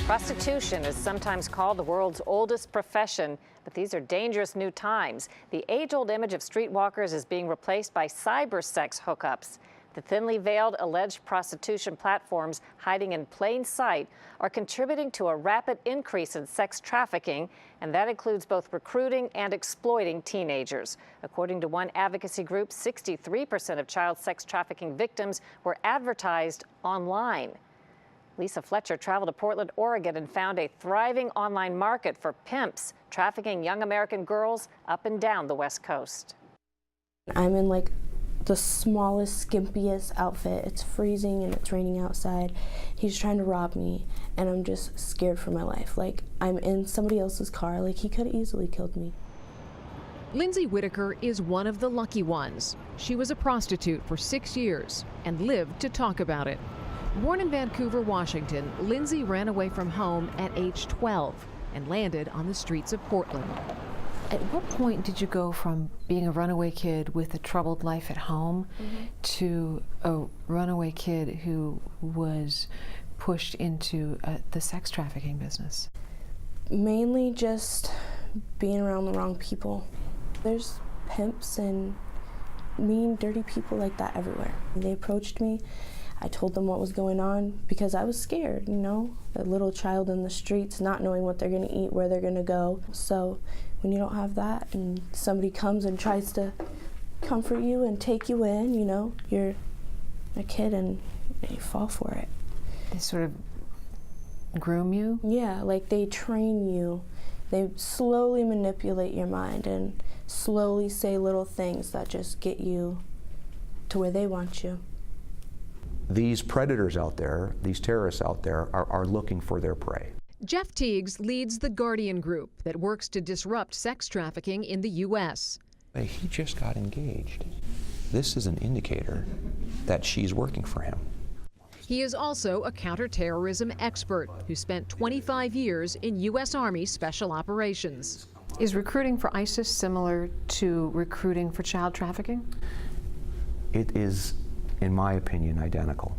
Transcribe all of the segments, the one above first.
Prostitution is sometimes called the world's oldest profession, but these are dangerous new times. The age-old image of streetwalkers is being replaced by cyber sex hookups. The thinly veiled alleged prostitution platforms hiding in plain sight are contributing to a rapid increase in sex trafficking, and that includes both recruiting and exploiting teenagers. According to one advocacy group, 63% of child sex trafficking victims were advertised online. Lisa Fletcher traveled to Portland, Oregon, and found a thriving online market for pimps trafficking young American girls up and down the West Coast. I'm in like the smallest, skimpiest outfit. It's freezing and it's raining outside. He's trying to rob me, and I'm just scared for my life. Like, I'm in somebody else's car. Like, he could have easily killed me. Lindsay Whitaker is one of the lucky ones. She was a prostitute for 6 years and lived to talk about it. Born in Vancouver, Washington, Lindsay ran away from home at age 12 and landed on the streets of Portland. At what point did you go from being a runaway kid with a troubled life at home to a runaway kid who was pushed into the sex trafficking business? Mainly just being around the wrong people. There's pimps and mean, dirty people like that everywhere. They approached me. I told them what was going on because I was scared, you know, a little child in the streets, not knowing what they're going to eat, where they're going to go. So when you don't have that and somebody comes and tries to comfort you and take you in, you know, you're a kid and you fall for it. They sort of groom you? Yeah, like they train you. They slowly manipulate your mind and slowly say little things that just get you to where they want you. These predators out there, these terrorists out there, are looking for their prey. Jeff Teagues leads the Guardian Group that works to disrupt sex trafficking in the U.S. He just got engaged. This is an indicator that she's working for him. He is also a counterterrorism expert who spent 25 years in U.S. Army Special Operations. Is recruiting for ISIS similar to recruiting for child trafficking? It is, in my opinion, identical.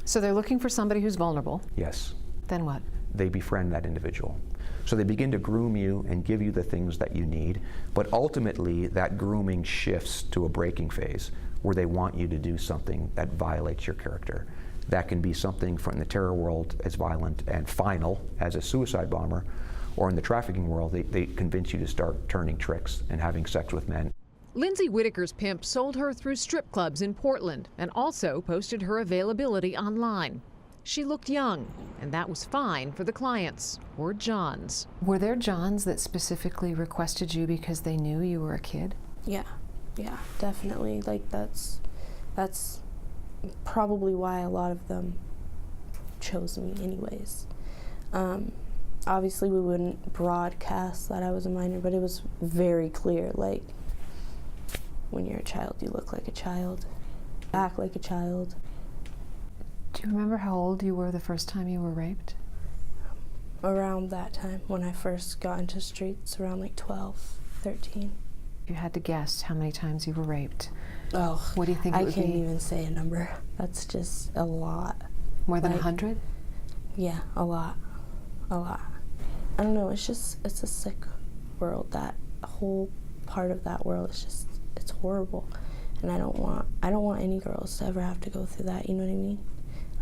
So they're looking for somebody who's vulnerable? Yes. Then what? They befriend that individual. So they begin to groom you and give you the things that you need, but ultimately that grooming shifts to a breaking phase where they want you to do something that violates your character. That can be something from the terror world as violent and final as a suicide bomber, or in the trafficking world, they convince you to start turning tricks and having sex with men. Lindsay Whitaker's pimp sold her through strip clubs in Portland and also posted her availability online. She looked young, and that was fine for the clients, or Johns. Were there Johns that specifically requested you because they knew you were a kid? Yeah, definitely. Like that's probably why a lot of them chose me anyways. Obviously we wouldn't broadcast that I was a minor, but it was very clear, like, when you're a child, you look like a child, act like a child. Do you remember how old you were the first time you were raped? Around that time, when I first got into streets, around like 12, 13. You had to guess how many times you were raped. Oh, what do you think it would be? I can't even say a number. That's just a lot. More than 100? Yeah, a lot. I don't know, it's a sick world. That whole part of that world is just, it's horrible. And I don't want any girls to ever have to go through that, you know what I mean?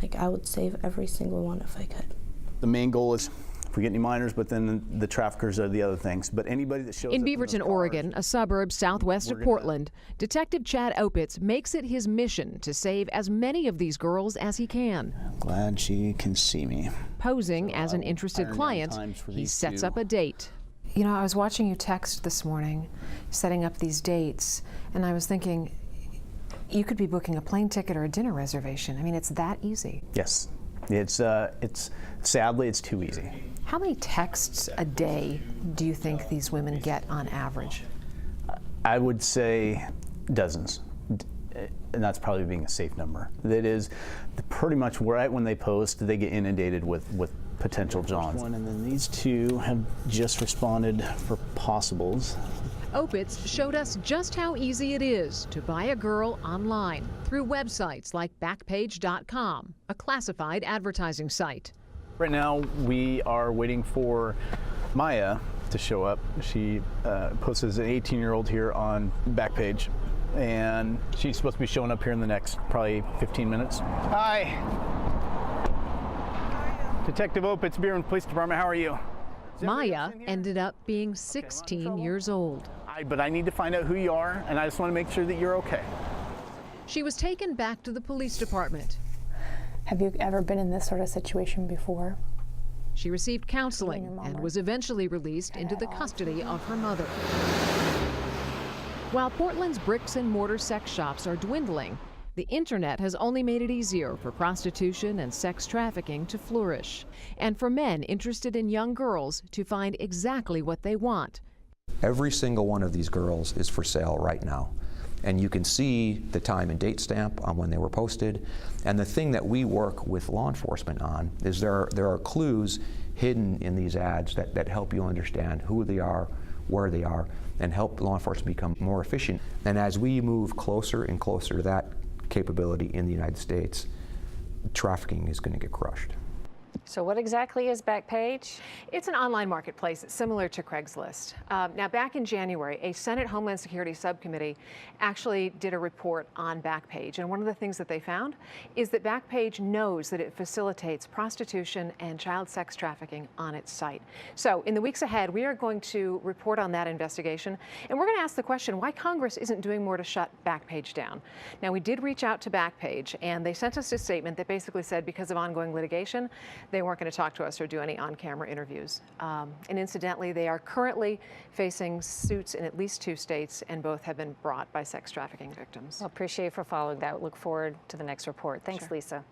Like, I would save every single one if I could. The main goal is we get any minors, but then the traffickers are the other things. But anybody that shows in up Beaverton, Oregon, a suburb southwest of Portland, Detective Chad Opitz makes it his mission to save as many of these girls as he can. Glad she can see me. Posing as an interested client, he sets up a date. You know, I was watching you text this morning, setting up these dates, and I was thinking, you could be booking a plane ticket or a dinner reservation. I mean, it's that easy. Yes, it's sadly, it's too easy. How many texts a day do you think these women get on average? I would say dozens, and that's probably being a safe number. That is pretty much right when they post, they get inundated with potential Johns. And then these two have just responded for possibles. Opitz showed us just how easy it is to buy a girl online through websites like Backpage.com, a classified advertising site. Right now, we are waiting for Maya to show up. She posted as an 18-year-old here on Backpage, and she's supposed to be showing up here in the next probably 15 minutes. Hi. Detective Opitz, Beerman Police Department, how are you? Maya ended up being 16 years old. But I need to find out who you are, and I just want to make sure that you're okay. She was taken back to the police department. Have you ever been in this sort of situation before? She received counseling and was eventually released into the custody of her mother. While Portland's bricks and mortar sex shops are dwindling, the internet has only made it easier for prostitution and sex trafficking to flourish, and for men interested in young girls to find exactly what they want. Every single one of these girls is for sale right now. And you can see the time and date stamp on when they were posted. And the thing that we work with law enforcement on is there are clues hidden in these ads that help you understand who they are, where they are, and help law enforcement become more efficient. And as we move closer and closer to that capability in the United States, trafficking is going to get crushed. So what exactly is Backpage? It's an online marketplace similar to Craigslist. Now, back in January, a Senate Homeland Security subcommittee actually did a report on Backpage. And one of the things that they found is that Backpage knows that it facilitates prostitution and child sex trafficking on its site. So in the weeks ahead, we are going to report on that investigation. And we're going to ask the question why Congress isn't doing more to shut Backpage down. Now, we did reach out to Backpage, and they sent us a statement that basically said because of ongoing litigation, they weren't going to talk to us or do any on-camera interviews. And incidentally, they are currently facing suits in at least 2 states, and both have been brought by sex trafficking victims. Well, appreciate you for following that. Look forward to the next report. Thanks, Sure. Lisa.